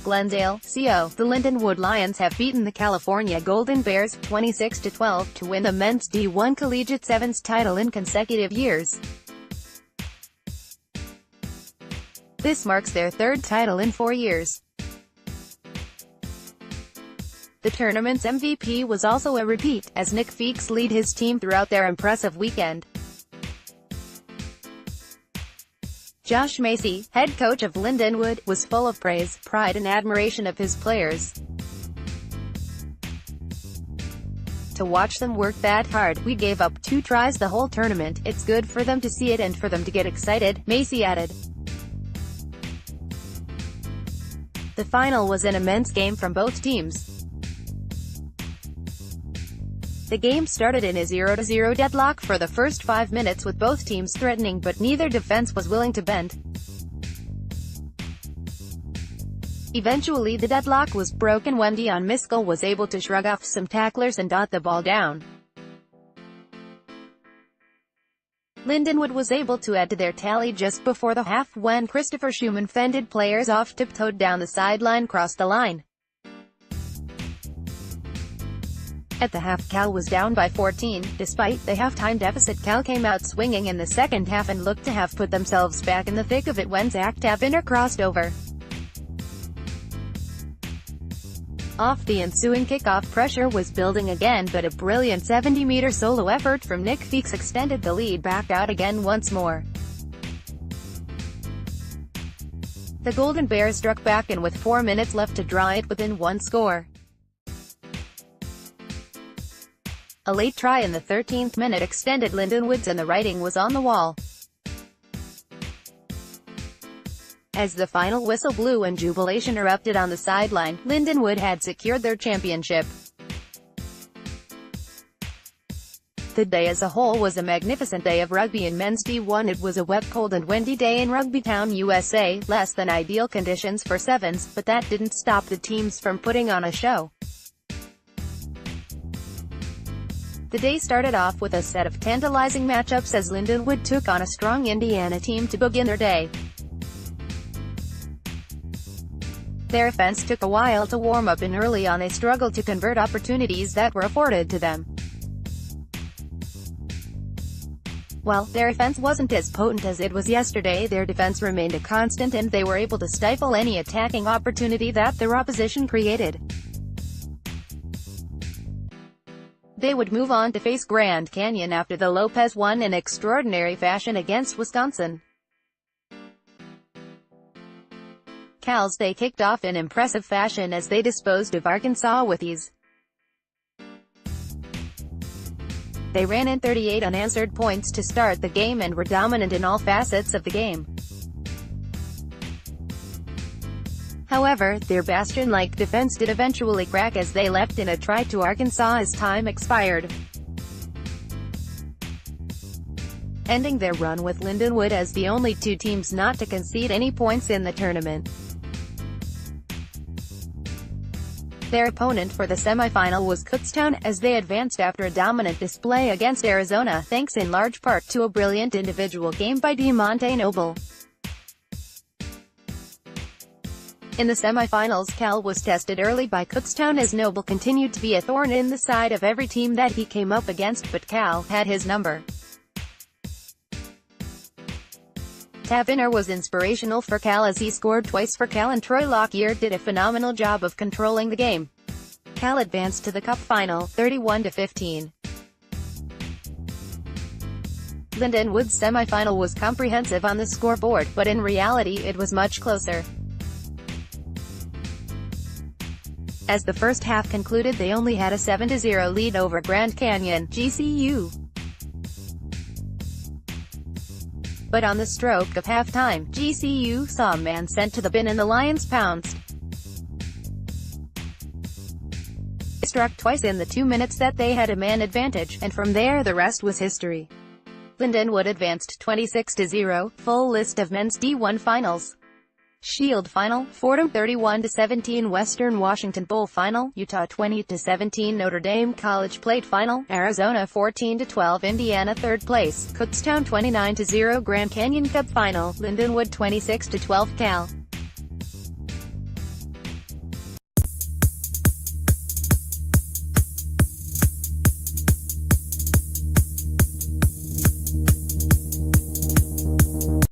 Glendale, CO. The Lindenwood Lions have beaten the California Golden Bears 26-12 to win the men's D1 Collegiate Sevens title in consecutive years. This marks their third title in 4 years. The tournament's MVP was also a repeat, as Nick Feakes led his team throughout their impressive weekend. Josh Macy, head coach of Lindenwood, was full of praise, pride and admiration of his players. To watch them work that hard, we gave up 2 tries the whole tournament. It's good for them to see it and for them to get excited, Macy added. The final was an immense game from both teams. The game started in a 0-0 deadlock for the first 5 minutes, with both teams threatening but neither defense was willing to bend. Eventually the deadlock was broken when Dion Miskell was able to shrug off some tacklers and dot the ball down. Lindenwood was able to add to their tally just before the half when Christopher Schumann fended players off, tiptoed down the sideline, crossed the line. At the half, Cal was down by 14. Despite the halftime deficit, Cal came out swinging in the second half and looked to have put themselves back in the thick of it when Zach Tavener crossed over. Off the ensuing kickoff, pressure was building again, but a brilliant 70-meter solo effort from Nick Feakes extended the lead back out again once more. The Golden Bears struck back, and with 4 minutes left to draw it within 1 score. A late try in the 13th minute extended Lindenwood's, and the writing was on the wall. As the final whistle blew and jubilation erupted on the sideline, Lindenwood had secured their championship. The day as a whole was a magnificent day of rugby in men's D1. It was a wet, cold and windy day in Rugbytown, USA, less than ideal conditions for sevens, but that didn't stop the teams from putting on a show. The day started off with a set of tantalizing matchups as Lindenwood took on a strong Indiana team to begin their day. Their offense took a while to warm up, and early on they struggled to convert opportunities that were afforded to them. While their offense wasn't as potent as it was yesterday, their defense remained a constant and they were able to stifle any attacking opportunity that their opposition created. They would move on to face Grand Canyon after the Lopez won in extraordinary fashion against Wisconsin. Cal's day kicked off in impressive fashion as they disposed of Arkansas with ease. They ran in 38 unanswered points to start the game and were dominant in all facets of the game. However, their bastion-like defense did eventually crack as they left in a try to Arkansas as time expired, ending their run with Lindenwood as the only 2 teams not to concede any points in the tournament. Their opponent for the semifinal was Kutztown, as they advanced after a dominant display against Arizona, thanks in large part to a brilliant individual game by DeMonte Noble. In the semifinals, Cal was tested early by Kutztown as Noble continued to be a thorn in the side of every team that he came up against, but Cal had his number. Tavener was inspirational for Cal as he scored twice for Cal, and Troy Lockyer did a phenomenal job of controlling the game. Cal advanced to the Cup final, 31-15. Lindenwood's semifinal was comprehensive on the scoreboard, but in reality it was much closer. As the first half concluded, they only had a 7-0 lead over Grand Canyon, GCU. But on the stroke of halftime, GCU saw a man sent to the bin and the Lions pounced. They struck twice in the 2 minutes that they had a man advantage, and from there the rest was history. Lindenwood advanced 26-0, full list of men's D1 finals. Shield Final, Fordham 31-17 Western Washington Bowl Final, Utah 20-17 Notre Dame College Plate Final, Arizona 14-12 Indiana 3rd place, Kutztown 29-0 Grand Canyon Cup Final, Lindenwood 26-12 Cal.